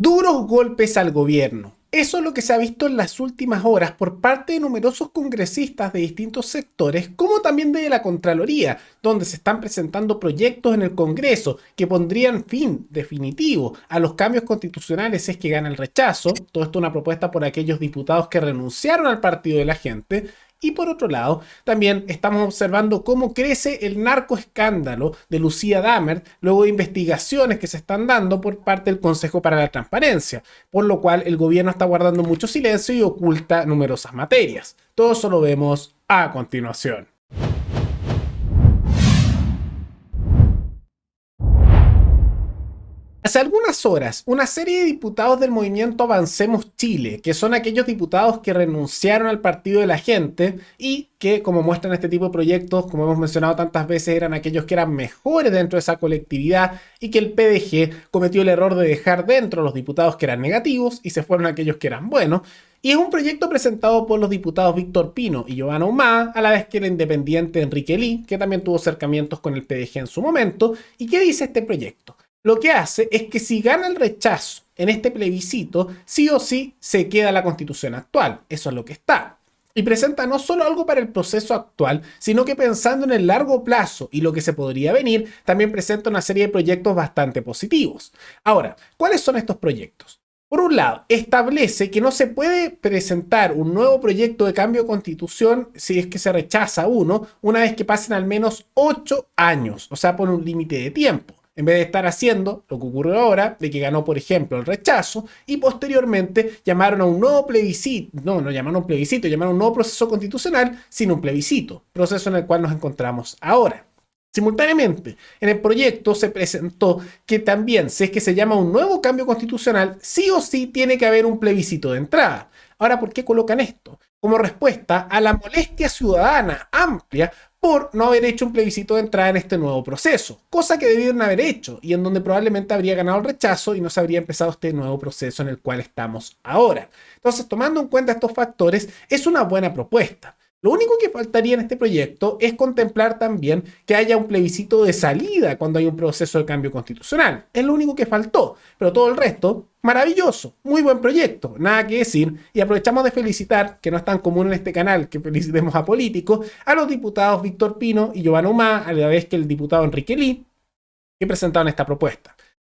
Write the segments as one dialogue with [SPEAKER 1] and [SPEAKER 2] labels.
[SPEAKER 1] Duros golpes al gobierno. Eso es lo que se ha visto en las últimas horas por parte de numerosos congresistas de distintos sectores, como también de la Contraloría, donde se están presentando proyectos en el Congreso que pondrían fin definitivo a los cambios constitucionales si es que gana el rechazo. Todo esto es una propuesta por aquellos diputados que renunciaron al partido de la gente. Y por otro lado, también estamos observando cómo crece el narcoescándalo de Lucía Dahmer, luego de investigaciones que se están dando por parte del Consejo para la Transparencia, por lo cual el gobierno está guardando mucho silencio y oculta numerosas materias. Todo eso lo vemos a continuación. Hace algunas horas, una serie de diputados del movimiento Avancemos Chile, que son aquellos diputados que renunciaron al partido de la gente y que, como muestran este tipo de proyectos, como hemos mencionado tantas veces, eran aquellos que eran mejores dentro de esa colectividad y que el PDG cometió el error de dejar dentro a los diputados que eran negativos y se fueron aquellos que eran buenos. Y es un proyecto presentado por los diputados Víctor Pino y Giovanna Humada, a la vez que el independiente Enrique Ly, que también tuvo acercamientos con el PDG en su momento. ¿Y qué dice este proyecto? Lo que hace es que si gana el rechazo en este plebiscito, sí o sí se queda la constitución actual. Eso es lo que está. Y presenta no solo algo para el proceso actual, sino que pensando en el largo plazo y lo que se podría venir, también presenta una serie de proyectos bastante positivos. Ahora, ¿cuáles son estos proyectos? Por un lado, establece que no se puede presentar un nuevo proyecto de cambio de constitución si es que se rechaza uno, una vez que pasen al menos 8 años, o sea, por un límite de tiempo. En vez de estar haciendo lo que ocurrió ahora, de que ganó, por ejemplo, el rechazo, y posteriormente llamaron a un nuevo plebiscito, no llamaron a un plebiscito, llamaron a un nuevo proceso constitucional sin un plebiscito, proceso en el cual nos encontramos ahora. Simultáneamente, en el proyecto se presentó que también, si es que se llama un nuevo cambio constitucional, sí o sí tiene que haber un plebiscito de entrada. Ahora, ¿por qué colocan esto? Como respuesta a la molestia ciudadana amplia por no haber hecho un plebiscito de entrada en este nuevo proceso, cosa que debieron haber hecho y en donde probablemente habría ganado el rechazo y no se habría empezado este nuevo proceso en el cual estamos ahora. Entonces, tomando en cuenta estos factores, es una buena propuesta. Lo único que faltaría en este proyecto es contemplar también que haya un plebiscito de salida cuando hay un proceso de cambio constitucional. Es lo único que faltó, pero todo el resto, maravilloso, muy buen proyecto, nada que decir. Y aprovechamos de felicitar, que no es tan común en este canal que felicitemos a políticos, a los diputados Víctor Pino y Giovanna Humada, a la vez que el diputado Enrique Ly, que presentaron esta propuesta.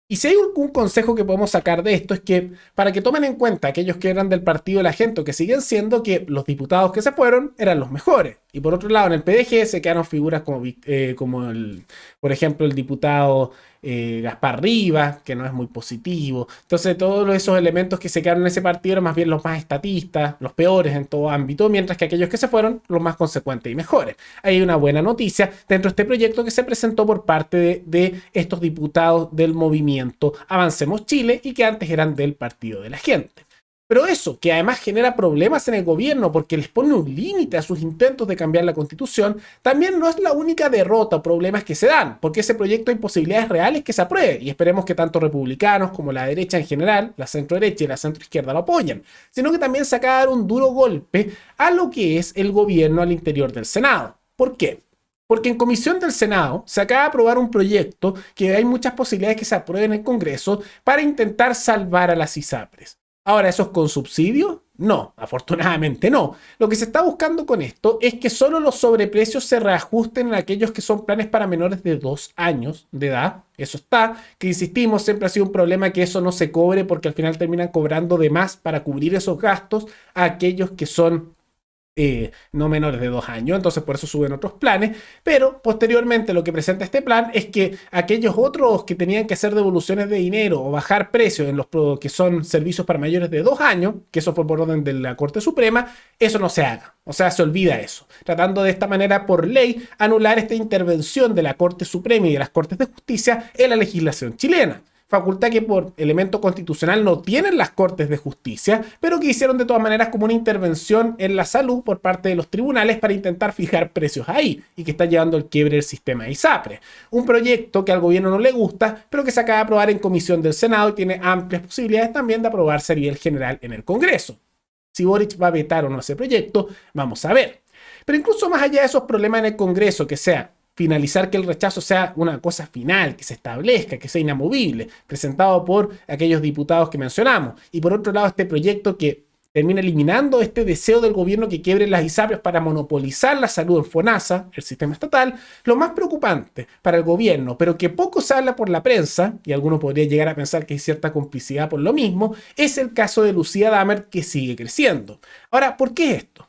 [SPEAKER 1] Y si hay un consejo que podemos sacar de esto es que para que tomen en cuenta aquellos que eran del partido de la gente o que siguen siendo que los diputados que se fueron eran los mejores. Y por otro lado, en el PDG se quedaron figuras como por ejemplo, el diputado Gaspar Rivas, que no es muy positivo. Entonces, todos esos elementos que se quedaron en ese partido eran más bien los más estatistas, los peores en todo ámbito, mientras que aquellos que se fueron, los más consecuentes y mejores. Hay una buena noticia dentro de este proyecto que se presentó por parte de estos diputados del movimiento Avancemos Chile y que antes eran del partido de la gente. Pero eso, que además genera problemas en el gobierno porque les pone un límite a sus intentos de cambiar la constitución, también no es la única derrota o problemas que se dan, porque ese proyecto hay posibilidades reales que se apruebe y esperemos que tanto republicanos como la derecha en general, la centro derecha y la centro izquierda lo apoyen, sino que también se acaba de dar un duro golpe a lo que es el gobierno al interior del Senado. ¿Por qué? Porque en comisión del Senado se acaba de aprobar un proyecto que hay muchas posibilidades que se apruebe en el Congreso para intentar salvar a las ISAPRES. Ahora, ¿eso es con subsidio? No, afortunadamente no. Lo que se está buscando con esto es que solo los sobreprecios se reajusten en aquellos que son planes para menores de 2 años de edad. Eso está, que insistimos, siempre ha sido un problema que eso no se cobre porque al final terminan cobrando de más para cubrir esos gastos a aquellos que son no menores de 2 años, entonces por eso suben otros planes, pero posteriormente lo que presenta este plan es que aquellos otros que tenían que hacer devoluciones de dinero o bajar precios en los que son servicios para mayores de 2 años, que eso fue por orden de la Corte Suprema, eso no se haga, o sea, se olvida eso, tratando de esta manera por ley anular esta intervención de la Corte Suprema y de las Cortes de Justicia en la legislación chilena. Facultad que por elemento constitucional no tienen las Cortes de Justicia, pero que hicieron de todas maneras como una intervención en la salud por parte de los tribunales para intentar fijar precios ahí y que está llevando al quiebre del sistema ISAPRE. Un proyecto que al gobierno no le gusta, pero que se acaba de aprobar en comisión del Senado y tiene amplias posibilidades también de aprobarse a nivel general en el Congreso. Si Boric va a vetar o no ese proyecto, vamos a ver. Pero incluso más allá de esos problemas en el Congreso, que sea finalizar que el rechazo sea una cosa final, que se establezca, que sea inamovible, presentado por aquellos diputados que mencionamos. Y por otro lado, este proyecto que termina eliminando este deseo del gobierno que quiebre las ISAPRES para monopolizar la salud en FONASA, el sistema estatal. Lo más preocupante para el gobierno, pero que poco se habla por la prensa, y alguno podría llegar a pensar que hay cierta complicidad por lo mismo, es el caso de Lucía Dahmer, que sigue creciendo. Ahora, ¿por qué esto?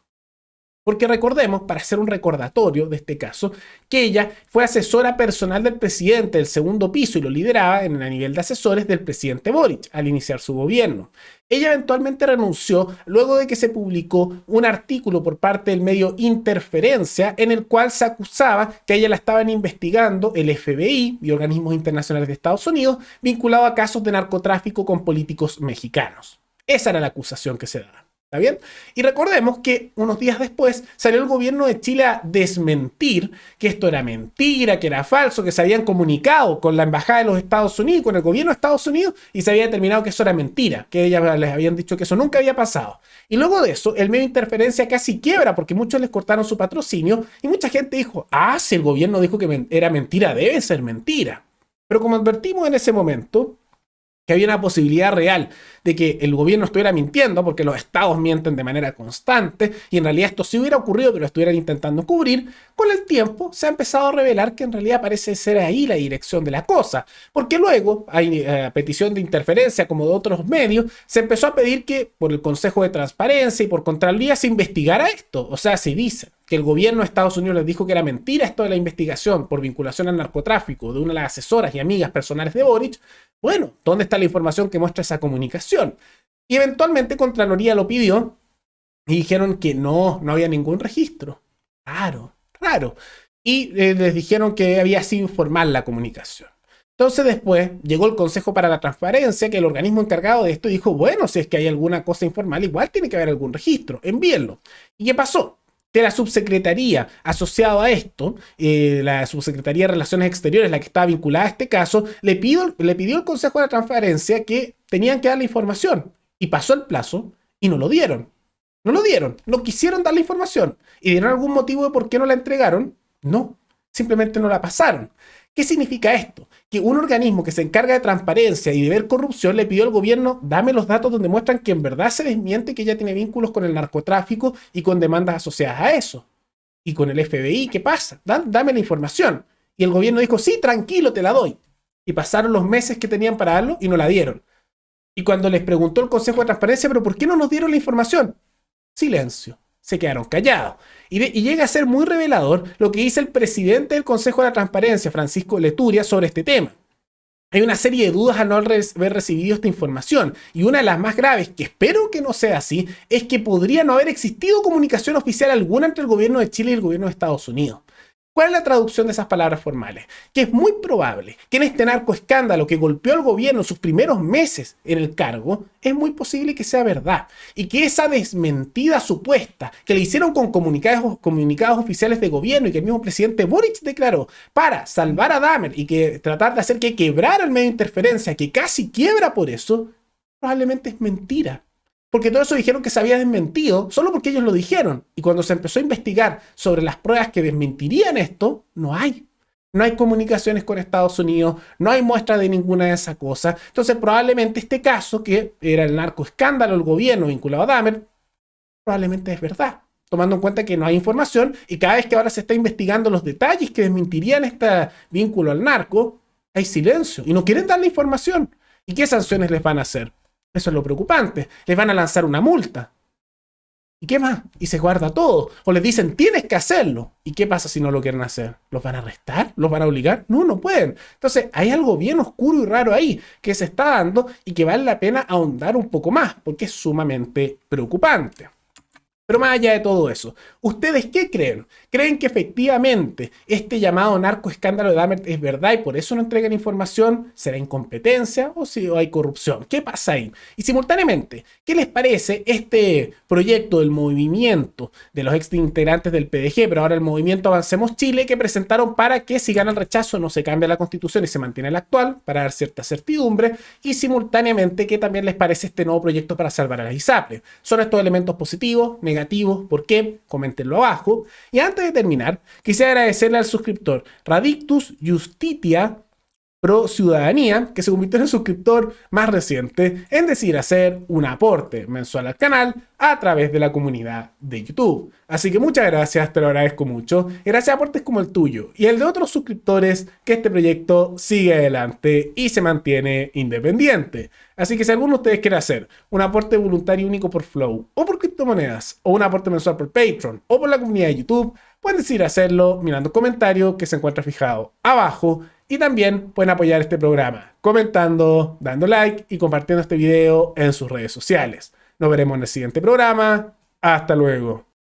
[SPEAKER 1] Porque recordemos, para hacer un recordatorio de este caso, que ella fue asesora personal del presidente del segundo piso y lo lideraba en el nivel de asesores del presidente Boric al iniciar su gobierno. Ella eventualmente renunció luego de que se publicó un artículo por parte del medio Interferencia en el cual se acusaba que a ella la estaban investigando el FBI y organismos internacionales de Estados Unidos vinculados a casos de narcotráfico con políticos mexicanos. Esa era la acusación que se daba. ¿Está bien? Y recordemos que unos días después salió el gobierno de Chile a desmentir que esto era mentira, que era falso, que se habían comunicado con la embajada de los Estados Unidos, con el gobierno de Estados Unidos, y se había determinado que eso era mentira, que ellas les habían dicho que eso nunca había pasado. Y luego de eso, el medio Interferencia casi quiebra porque muchos les cortaron su patrocinio y mucha gente dijo, si el gobierno dijo que era mentira, debe ser mentira. Pero como advertimos en ese momento, que había una posibilidad real de que el gobierno estuviera mintiendo, porque los estados mienten de manera constante, y en realidad esto sí hubiera ocurrido, que lo estuvieran intentando cubrir, con el tiempo se ha empezado a revelar que en realidad parece ser ahí la dirección de la cosa, porque luego, a petición de Interferencia como de otros medios, se empezó a pedir que por el Consejo de Transparencia y por Contraloría se investigara esto. O sea, se dice que el gobierno de Estados Unidos les dijo que era mentira esto de la investigación por vinculación al narcotráfico de una de las asesoras y amigas personales de Boric. Bueno, ¿dónde está la información que muestra esa comunicación? Y eventualmente Contraloría lo pidió y dijeron que no había ningún registro. Raro. Y les dijeron que había sido informal la comunicación. Entonces después llegó el Consejo para la Transparencia, que el organismo encargado de esto dijo, bueno, si es que hay alguna cosa informal, igual tiene que haber algún registro, envíenlo. ¿Y qué pasó? Que la subsecretaría asociada a esto, la subsecretaría de Relaciones Exteriores, la que estaba vinculada a este caso, le pidió al Consejo de la Transparencia que tenían que dar la información. Y pasó el plazo y no lo dieron. No quisieron dar la información. ¿Y dieron algún motivo de por qué no la entregaron? No, simplemente no la pasaron. ¿Qué significa esto? Que un organismo que se encarga de transparencia y de ver corrupción le pidió al gobierno, dame los datos donde muestran que en verdad se desmiente que ella tiene vínculos con el narcotráfico y con demandas asociadas a eso. Y con el FBI, ¿qué pasa? Dame la información. Y el gobierno dijo, sí, tranquilo, te la doy. Y pasaron los meses que tenían para darlo y no la dieron. Y cuando les preguntó el Consejo de Transparencia, ¿pero por qué no nos dieron la información? Silencio. Se quedaron callados. Y llega a ser muy revelador lo que dice el presidente del Consejo de la Transparencia, Francisco Leturia, sobre este tema. Hay una serie de dudas al no haber recibido esta información. Y una de las más graves, que espero que no sea así, es que podría no haber existido comunicación oficial alguna entre el gobierno de Chile y el gobierno de Estados Unidos. ¿Cuál es la traducción de esas palabras formales? Que es muy probable que en este narcoescándalo que golpeó al gobierno en sus primeros meses en el cargo, es muy posible que sea verdad. Y que esa desmentida supuesta que le hicieron con comunicados oficiales de gobierno y que el mismo presidente Boric declaró para salvar a Dahmer y que tratar de hacer que quebrara el medio de Interferencia, que casi quiebra por eso, probablemente es mentira. Porque todo eso dijeron que se había desmentido solo porque ellos lo dijeron. Y cuando se empezó a investigar sobre las pruebas que desmentirían esto, no hay. No hay comunicaciones con Estados Unidos, no hay muestra de ninguna de esas cosas. Entonces probablemente este caso, que era el narcoescándalo del gobierno vinculado a Dahmer, probablemente es verdad. Tomando en cuenta que no hay información y cada vez que ahora se está investigando los detalles que desmentirían este vínculo al narco, hay silencio y no quieren dar la información. ¿Y qué sanciones les van a hacer? Eso es lo preocupante. Les van a lanzar una multa. ¿Y qué más? Y se guarda todo. O les dicen, tienes que hacerlo. ¿Y qué pasa si no lo quieren hacer? ¿Los van a arrestar? ¿Los van a obligar? No, no pueden. Entonces, hay algo bien oscuro y raro ahí que se está dando y que vale la pena ahondar un poco más, porque es sumamente preocupante. Pero más allá de todo eso, ¿ustedes qué creen? ¿Creen que efectivamente este llamado narcoescándalo de Dahmer es verdad y por eso no entregan información? ¿Será incompetencia o si hay corrupción? ¿Qué pasa ahí? Y simultáneamente, ¿qué les parece este proyecto del movimiento de los ex integrantes del PDG, pero ahora el movimiento Avancemos Chile, que presentaron para que si gana el rechazo no se cambie la constitución y se mantiene la actual, para dar cierta certidumbre? Y simultáneamente, ¿qué también les parece este nuevo proyecto para salvar a las ISAPRES? ¿Son estos elementos positivos, negativos? negativo, ¿por qué? Coméntenlo abajo. Y antes de terminar, quisiera agradecerle al suscriptor Radictus Justitia Pro Ciudadanía, que se convirtió en el suscriptor más reciente en decidir hacer un aporte mensual al canal a través de la comunidad de YouTube. Así que muchas gracias, te lo agradezco mucho. Y gracias a aportes como el tuyo y el de otros suscriptores, que este proyecto sigue adelante y se mantiene independiente. Así que si alguno de ustedes quiere hacer un aporte voluntario único por Flow, o por criptomonedas, o un aporte mensual por Patreon, o por la comunidad de YouTube, pueden decidir hacerlo mirando el comentario que se encuentra fijado abajo. Y también pueden apoyar este programa comentando, dando like y compartiendo este video en sus redes sociales. Nos veremos en el siguiente programa. Hasta luego.